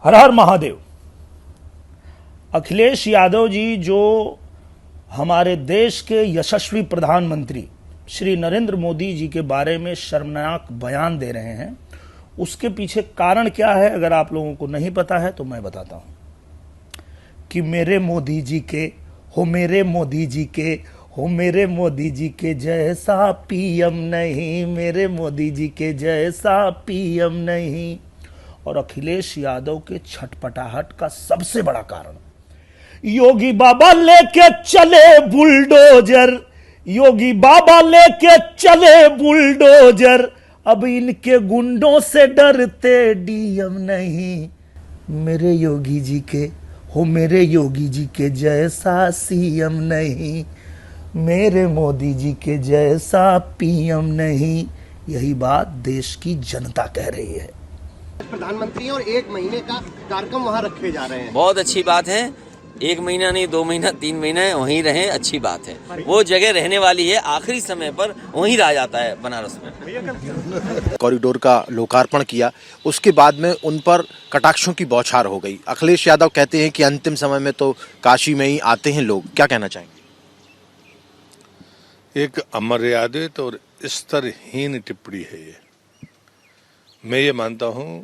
हर हर महादेव। अखिलेश यादव जी जो हमारे देश के यशस्वी प्रधानमंत्री श्री नरेंद्र मोदी जी के बारे में शर्मनाक बयान दे रहे हैं, उसके पीछे कारण क्या है अगर आप लोगों को नहीं पता है तो मैं बताता हूं कि मेरे मोदी जी के हो, मेरे मोदी जी के हो, मेरे मोदी जी के जैसा पीएम नहीं, मेरे मोदी जी के जैसा पीएम नहीं। और अखिलेश यादव के छटपटाहट का सबसे बड़ा कारण योगी बाबा लेके चले बुलडोजर, योगी बाबा लेके चले बुलडोजर, अब इनके गुंडों से डरते डीएम नहीं। मेरे योगी जी के हो, मेरे योगी जी के जैसा सीएम नहीं, मेरे मोदी जी के जैसा पीएम नहीं। यही बात देश की जनता कह रही है। प्रधानमंत्री और 1 महीने का कार्यक्रम वहाँ रखे जा रहे हैं। बहुत अच्छी बात है। 1 महीना नहीं, 2 महीना, 3 महीने वहीं रहे, अच्छी बात है। वो जगह रहने वाली है, आखिरी समय पर वहीं रह जाता है बनारस में। कॉरिडोर का लोकार्पण किया, उसके बाद में उन पर कटाक्षों की बौछार हो गई। अखिलेश यादव कहते हैं कि अंतिम समय में तो काशी में ही आते हैं लोग, क्या कहना चाहेंगे? एक अमर्यादित और स्तरहीन टिप्पणी है ये। मैं ये मानता हूँ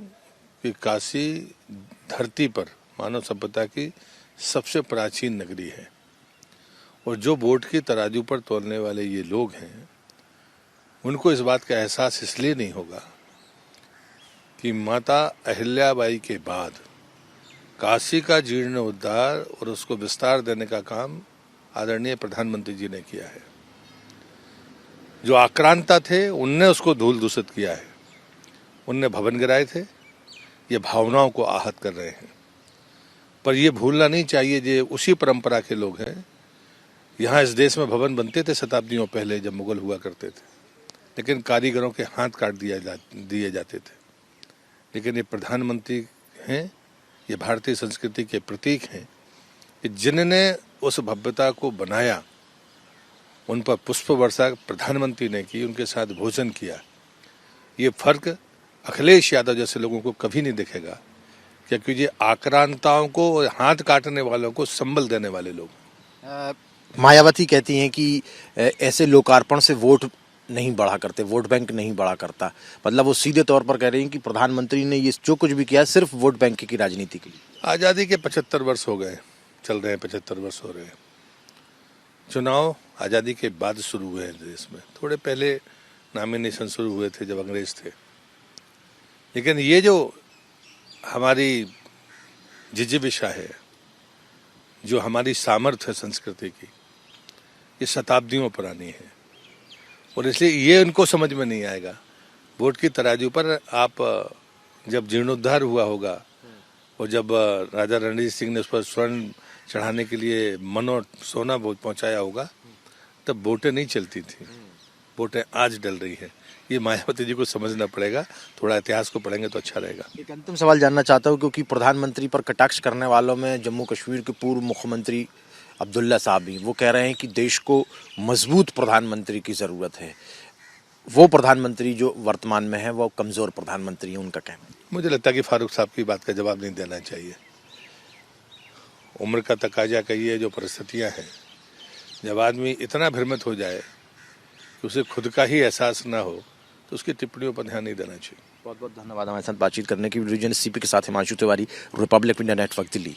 कि काशी धरती पर मानव सभ्यता की सबसे प्राचीन नगरी है, और जो वोट की तराजू पर तोलने वाले ये लोग हैं, उनको इस बात का एहसास इसलिए नहीं होगा कि माता अहिल्याबाई के बाद काशी का जीर्णोद्धार और उसको विस्तार देने का काम आदरणीय प्रधानमंत्री जी ने किया है। जो आक्रांता थे उनने उसको धूल दूषित किया है, उनने भवन गिराए थे, ये भावनाओं को आहत कर रहे हैं। पर ये भूलना नहीं चाहिए जो उसी परंपरा के लोग हैं। यहाँ इस देश में भवन बनते थे शताब्दियों पहले जब मुगल हुआ करते थे, लेकिन कारीगरों के हाथ काट दिए जाते थे। लेकिन ये प्रधानमंत्री हैं, ये भारतीय संस्कृति के प्रतीक हैं कि जिनने उस भव्यता को बनाया, उन पर पुष्प वर्षा प्रधानमंत्री ने की, उनके साथ भोजन किया। ये फर्क अखिलेश यादव जैसे लोगों को कभी नहीं दिखेगा, क्योंकि ये आक्रांताओं को और हाथ काटने वालों को संबल देने वाले लोग। मायावती कहती हैं कि ऐसे लोकार्पण से वोट नहीं बढ़ा करते, वोट बैंक नहीं बढ़ा करता। मतलब वो सीधे तौर पर कह रही हैं कि प्रधानमंत्री ने ये जो कुछ भी किया सिर्फ वोट बैंक की राजनीति के लिए। आज़ादी के 75 वर्ष हो गए, चल रहे हैं, 75 वर्ष हो रहे हैं। चुनाव आज़ादी के बाद शुरू हुए हैं देश में, थोड़े पहले नॉमिनेशन शुरू हुए थे जब अंग्रेज थे। लेकिन ये जो हमारी जिजीविषा है, जो हमारी सामर्थ्य है संस्कृति की, ये शताब्दियों पुरानी है, और इसलिए ये उनको समझ में नहीं आएगा। वोट की तराजू पर आप जब जीर्णोद्धार हुआ होगा और जब राजा रणजीत सिंह ने उस पर स्वर्ण चढ़ाने के लिए मनो सोना पहुंचाया होगा, तब वोटें नहीं चलती थी। वोटें आज डल रही है। ये मायावती जी को समझना पड़ेगा, थोड़ा इतिहास को पढ़ेंगे तो अच्छा रहेगा। एक अंतिम सवाल जानना चाहता हूँ, क्योंकि प्रधानमंत्री पर कटाक्ष करने वालों में जम्मू कश्मीर के पूर्व मुख्यमंत्री अब्दुल्ला साहब भी, वो कह रहे हैं कि देश को मजबूत प्रधानमंत्री की ज़रूरत है। वो प्रधानमंत्री जो वर्तमान में है वो कमज़ोर प्रधानमंत्री है, उनका कहना। मुझे लगता है कि फारूक साहब की बात का जवाब नहीं देना चाहिए। उम्र का तकाजा कहिए, जो परिस्थितियाँ हैं, जब आदमी इतना भ्रमित हो जाए कि उसे खुद का ही एहसास ना हो, तो उसकी टिप्पणियों पर ध्यान नहीं देना चाहिए। बहुत बहुत धन्यवाद हमारे साथ बातचीत करने की। रीजन सीपी के साथ Himanshu Tiwari, Republic India network, Delhi.